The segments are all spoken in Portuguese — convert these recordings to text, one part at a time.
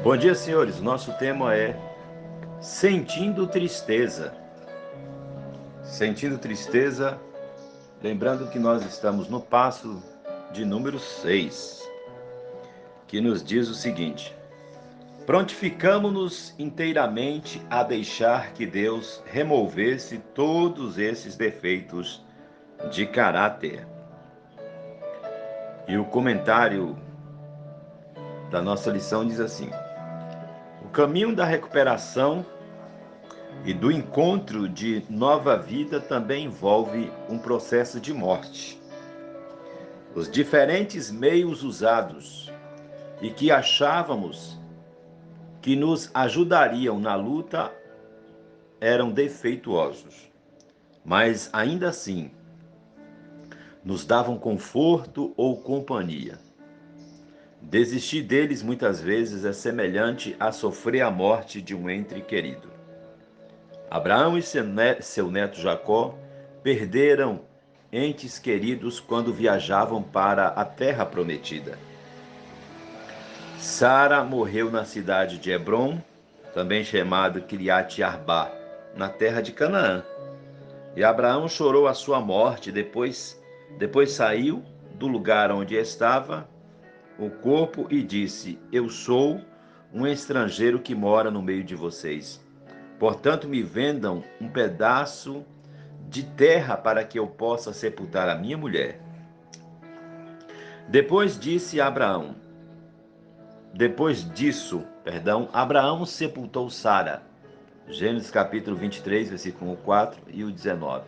Bom dia, senhores. Nosso tema é sentindo tristeza. Sentindo tristeza, lembrando que nós estamos no passo de número 6, que nos diz o seguinte: prontificamo-nos inteiramente a deixar que Deus removesse todos esses defeitos de caráter. E o comentário da nossa lição diz assim: o caminho da recuperação e do encontro de nova vida também envolve um processo de morte. Os diferentes meios usados e que achávamos que nos ajudariam na luta eram defeituosos, mas ainda assim nos davam conforto ou companhia. Desistir deles muitas vezes é semelhante a sofrer a morte de um ente querido. Abraão e seu neto Jacó perderam entes queridos quando viajavam para a terra prometida. Sara morreu na cidade de Hebrom, também chamada Kiriat Arba, na terra de Canaã. E Abraão chorou a sua morte, depois saiu do lugar onde estava o corpo e disse: eu sou um estrangeiro que mora no meio de vocês. Portanto, me vendam um pedaço de terra para que eu possa sepultar a minha mulher. Depois disse Abraão, Abraão sepultou Sara. Gênesis capítulo 23, versículo 4 e o 19.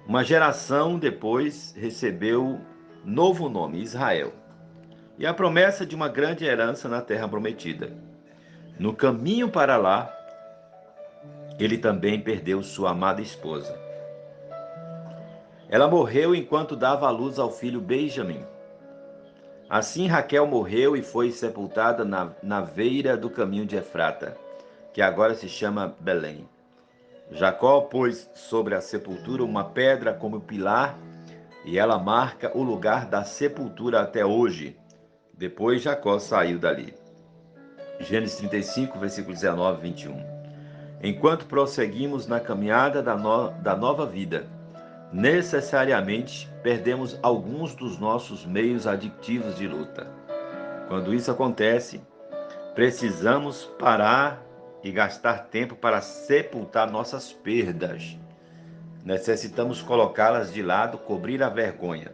Uma geração depois recebeu novo nome, Israel, e a promessa de uma grande herança na terra prometida. No caminho para lá, ele também perdeu sua amada esposa. Ela morreu enquanto dava à luz ao filho Benjamim. Assim Raquel morreu e foi sepultada na veira do caminho de Efrata, que agora se chama Belém. Jacó pôs sobre a sepultura uma pedra como pilar, e ela marca o lugar da sepultura até hoje. Depois Jacó saiu dali. Gênesis 35, versículos 19 e 21. Enquanto prosseguimos na caminhada da nova vida, necessariamente perdemos alguns dos nossos meios adictivos de luta. Quando isso acontece, precisamos parar e gastar tempo para sepultar nossas perdas. Necessitamos colocá-las de lado, cobrir a vergonha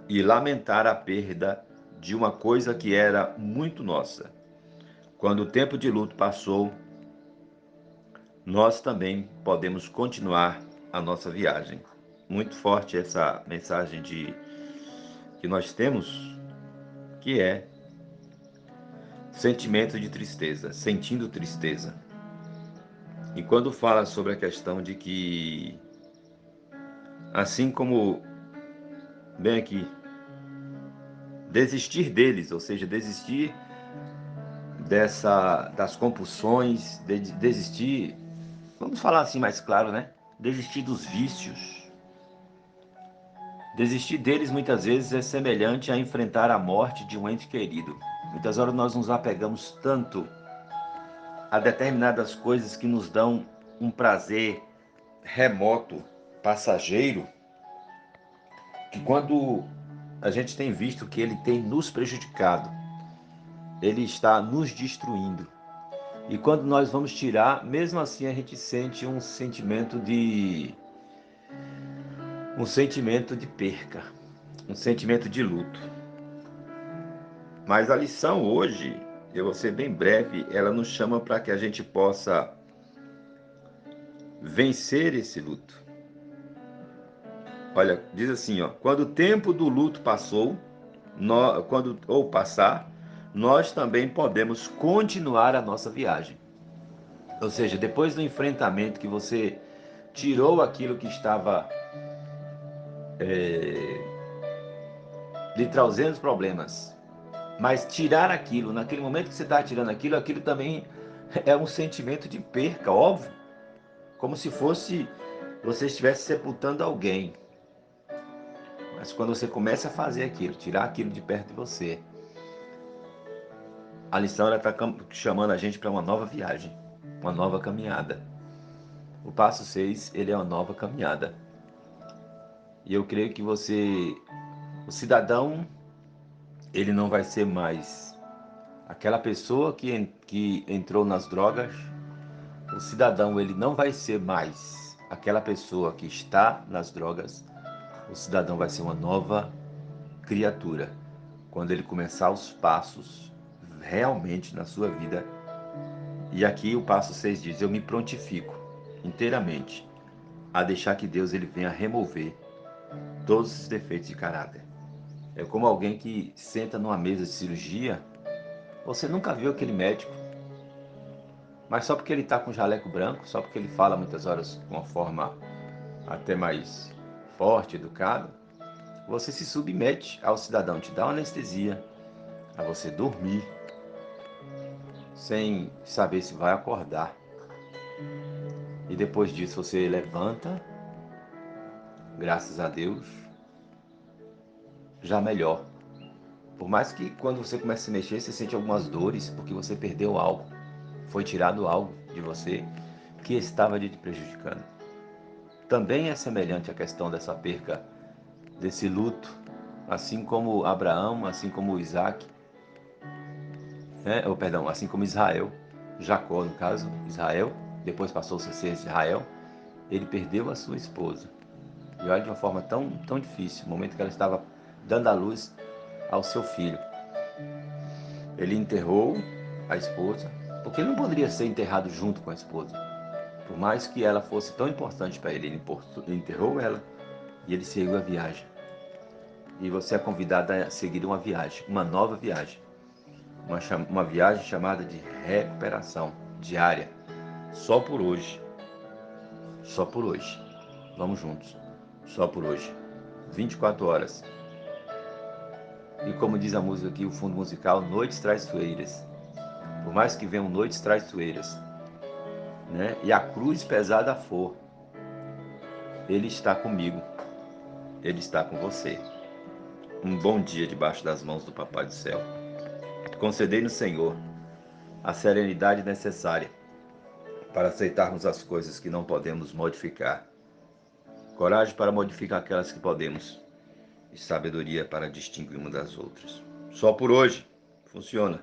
e lamentar a perda de uma coisa que era muito nossa. Quando o tempo de luto passou, nós também podemos continuar a nossa viagem. Muito forte essa mensagem que nós temos, que é sentimento de tristeza, sentindo tristeza. E quando fala sobre a questão de que, assim como, bem aqui, desistir deles, ou seja, desistir das compulsões, desistir, vamos falar assim mais claro, né? Desistir dos vícios. Desistir deles muitas vezes é semelhante a enfrentar a morte de um ente querido. Muitas horas nós nos apegamos tanto a determinadas coisas que nos dão um prazer remoto, passageiro, que quando a gente tem visto que ele tem nos prejudicado, ele está nos destruindo. E quando nós vamos tirar, mesmo assim a gente sente um sentimento de perca, um sentimento de luto. Mas a lição hoje, eu vou ser bem breve, ela nos chama para que a gente possa vencer esse luto. Olha, diz assim, ó: quando o tempo do luto passou, passar, nós também podemos continuar a nossa viagem. Ou seja, depois do enfrentamento que você tirou aquilo que estava lhe trazendo problemas, mas tirar aquilo, naquele momento que você está tirando aquilo, aquilo também é um sentimento de perca, óbvio, como se fosse você estivesse sepultando alguém. Mas quando você começa a fazer aquilo, tirar aquilo de perto de você, A lição ela está chamando a gente para uma nova viagem, uma nova caminhada. O passo 6, ele é uma nova caminhada. E eu creio que o cidadão, ele não vai ser mais aquela pessoa que entrou nas drogas. O cidadão, ele não vai ser mais aquela pessoa que está nas drogas. O cidadão vai ser uma nova criatura quando ele começar os passos realmente na sua vida. E aqui o passo 6 diz: eu me prontifico inteiramente a deixar que Deus ele venha remover todos os defeitos de caráter. É como alguém que senta numa mesa de cirurgia. Você nunca viu aquele médico, mas só porque ele está com jaleco branco, só porque ele fala muitas horas com uma forma até mais forte, educada, você se submete ao cidadão, te dá uma anestesia, a você dormir, sem saber se vai acordar. E depois disso você levanta, graças a Deus, já melhor. Por mais que quando você começa a se mexer, você sente algumas dores, porque você perdeu algo, foi tirado algo de você que estava te prejudicando. Também é semelhante à questão dessa perca, desse luto, assim como Abraão, assim como Isaac, né? Ou, perdão, assim como Israel, Jacó no caso, Israel, depois passou-se a ser Israel, ele perdeu a sua esposa. E olha de uma forma tão difícil, no momento que ela estava dando à luz ao seu filho. Ele enterrou a esposa, porque ele não poderia ser enterrado junto com a esposa. Por mais que ela fosse tão importante para ele, ele enterrou ela e ele seguiu a viagem. E você é convidado a seguir uma viagem, uma nova viagem. Uma viagem chamada de recuperação diária. Só por hoje. Só por hoje. Vamos juntos. Só por hoje. 24 horas. E como diz a música aqui, o fundo musical, noites traiçoeiras. Por mais que venham noites traiçoeiras, né? E a cruz pesada for, Ele está comigo. Ele está com você. Um bom dia debaixo das mãos do Papai do Céu. Concedei no Senhor a serenidade necessária para aceitarmos as coisas que não podemos modificar, coragem para modificar aquelas que podemos e sabedoria para distinguir uma das outras. Só por hoje funciona.